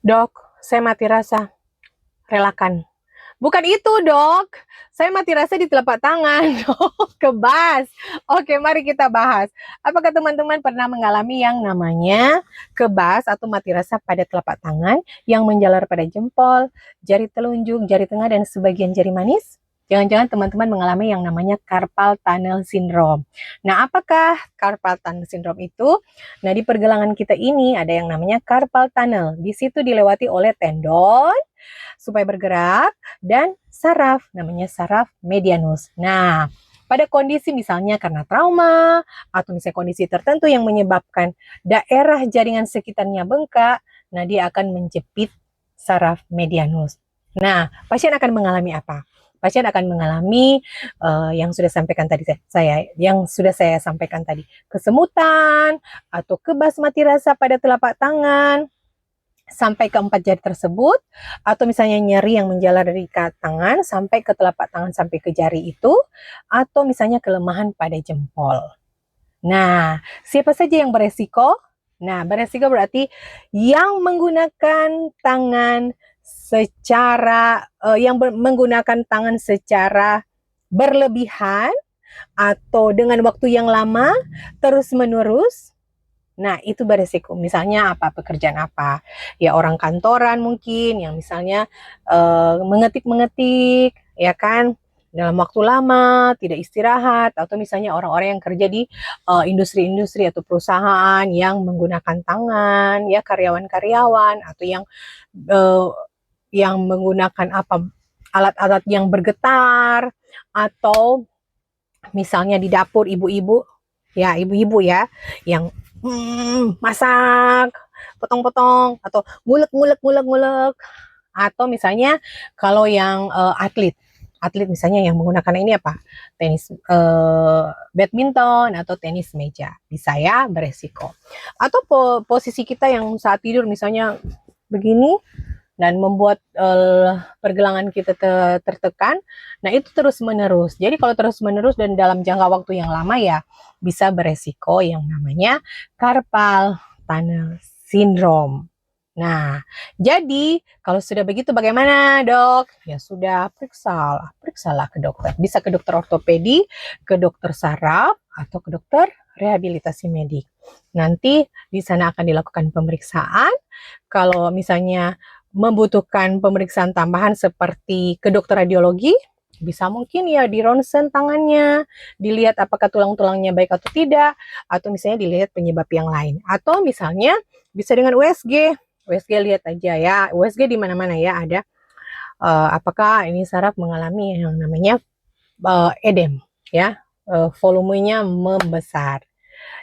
Dok, saya mati rasa. Relakan. Bukan itu, dok. Saya mati rasa di telapak tangan. Kebas. Oke, mari kita bahas. Apakah teman-teman pernah mengalami yang namanya kebas atau mati rasa pada telapak tangan yang menjalar pada jempol, jari telunjuk, jari tengah, dan sebagian jari manis? Jangan-jangan teman-teman mengalami yang namanya carpal tunnel syndrome. Nah, apakah carpal tunnel syndrome itu? Nah, di pergelangan kita ini ada yang namanya carpal tunnel. Di situ dilewati oleh tendon supaya bergerak dan saraf, namanya saraf medianus. Nah, pada kondisi misalnya karena trauma atau misalnya kondisi tertentu yang menyebabkan daerah jaringan sekitarnya bengkak, nah dia akan menjepit saraf medianus. Nah, pasien akan mengalami apa? Pasien akan mengalami yang sudah sampaikan tadi saya sampaikan tadi, kesemutan atau kebas mati rasa pada telapak tangan sampai ke 4 jari tersebut, atau misalnya nyeri yang menjalar dari tangan sampai ke telapak tangan sampai ke jari itu, atau misalnya kelemahan pada jempol. Nah, siapa saja yang beresiko? Nah, beresiko berarti yang menggunakan tangan menggunakan tangan secara berlebihan atau dengan waktu yang lama terus-menerus. Nah, itu beresiko. Misalnya apa, pekerjaan apa? Ya orang kantoran mungkin yang misalnya mengetik-mengetik, ya kan? Dalam waktu lama, tidak istirahat, atau misalnya orang-orang yang kerja di industri-industri atau perusahaan yang menggunakan tangan, ya karyawan-karyawan, atau uh, yang menggunakan apa, alat-alat yang bergetar, atau misalnya di dapur ibu-ibu, ya, yang masak, potong-potong, atau ngulek, atau misalnya kalau yang atlet misalnya yang menggunakan ini apa, tenis, badminton atau tenis meja, bisa ya beresiko. Atau posisi kita yang saat tidur misalnya begini dan membuat pergelangan kita tertekan. Nah, itu terus-menerus. Jadi kalau terus-menerus dan dalam jangka waktu yang lama ya bisa beresiko yang namanya carpal tunnel syndrome. Nah, jadi kalau sudah begitu bagaimana, Dok? Ya sudah, periksalah ke dokter. Bisa ke dokter ortopedi, ke dokter saraf, atau ke dokter rehabilitasi medik. Nanti di sana akan dilakukan pemeriksaan. Kalau misalnya membutuhkan pemeriksaan tambahan seperti ke dokter radiologi, bisa mungkin ya di ronsen tangannya, dilihat apakah tulang-tulangnya baik atau tidak, atau misalnya dilihat penyebab yang lain. Atau misalnya bisa dengan USG. USG lihat aja ya, USG di mana-mana ya ada apakah ini saraf mengalami yang namanya edem ya, volumenya membesar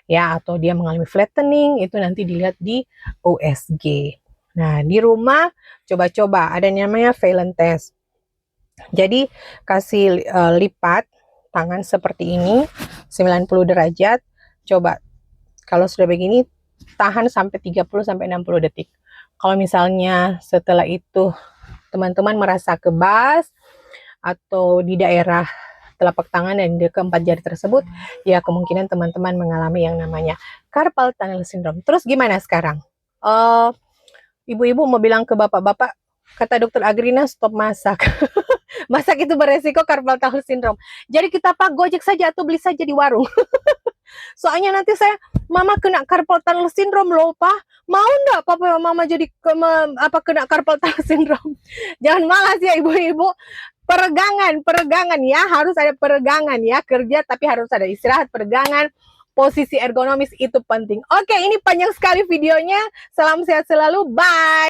ya, atau dia mengalami flattening, itu nanti dilihat di USG. Nah, di rumah coba-coba ada namanya Valen test. Jadi kasih lipat tangan seperti ini 90 derajat. Coba kalau sudah begini tahan sampai 30 sampai 60 detik. Kalau misalnya setelah itu teman-teman merasa kebas atau di daerah telapak tangan dan di keempat jari tersebut, ya kemungkinan teman-teman mengalami yang namanya carpal tunnel syndrome. Terus gimana sekarang? Ibu-ibu mau bilang ke bapak-bapak, kata dokter Agrina stop masak. Masak itu beresiko carpal tunnel syndrome. Jadi kita pak gojek saja atau beli saja di warung. Soalnya nanti mama kena carpal tunnel syndrome loh pak. Mau nggak papa mama jadi kena carpal tunnel syndrome? Jangan malas ya ibu-ibu. Peregangan ya, harus ada peregangan ya, kerja tapi harus ada istirahat, peregangan, posisi ergonomis itu penting. Oke, ini panjang sekali videonya. Salam sehat selalu, bye.